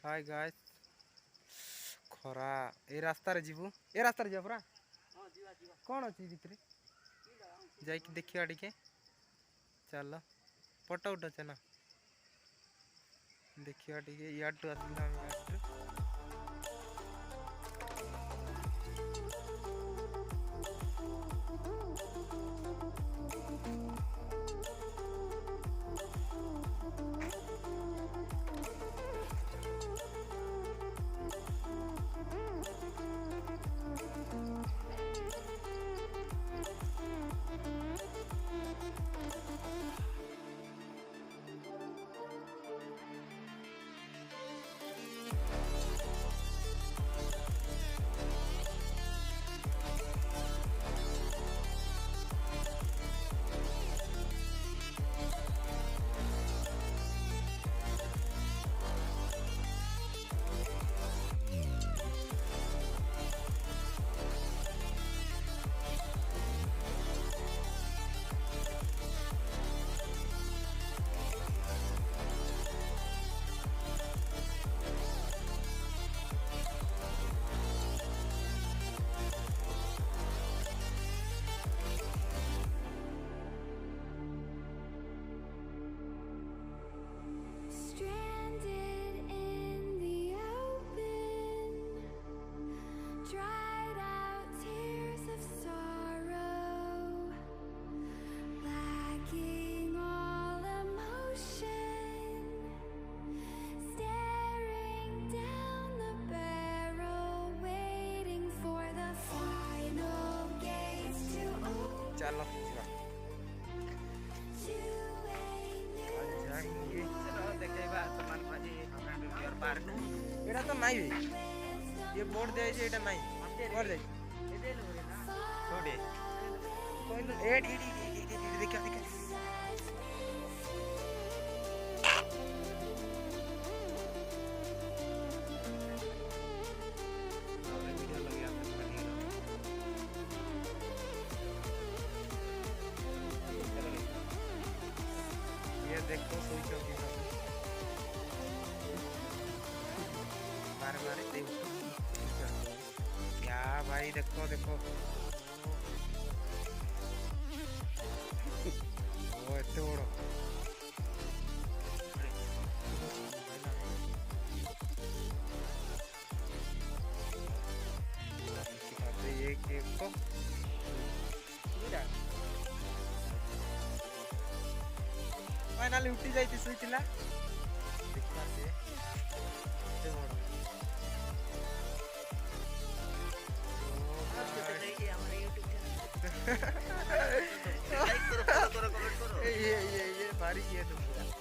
hi guys खरा ए रास्ता रे जीवु ए रास्ता रे जा परा हां जीवा जीवा कोन अछि भितरे जाई कि देखिया टिके चल फोटो उठा छना देखिया टिके याड टू आसला याड चलो जाएंगे चलो देखेबा समान पाजी हमरा डियर पार्क एटा तो नहीं ये बोर्ड दे छै एटा नहीं कर दे एदे लोरे ना छोड़े कोई ए डी देखा देखा देखो सोई चौकी बार बार क्या भाई देखो देखो ओ एते बड़ ये को फाइनली उठी जाई सुईला देखा से एते बड़ लाइक करो फॉलो करो कमेंट करो ये भारी ये तो पूरा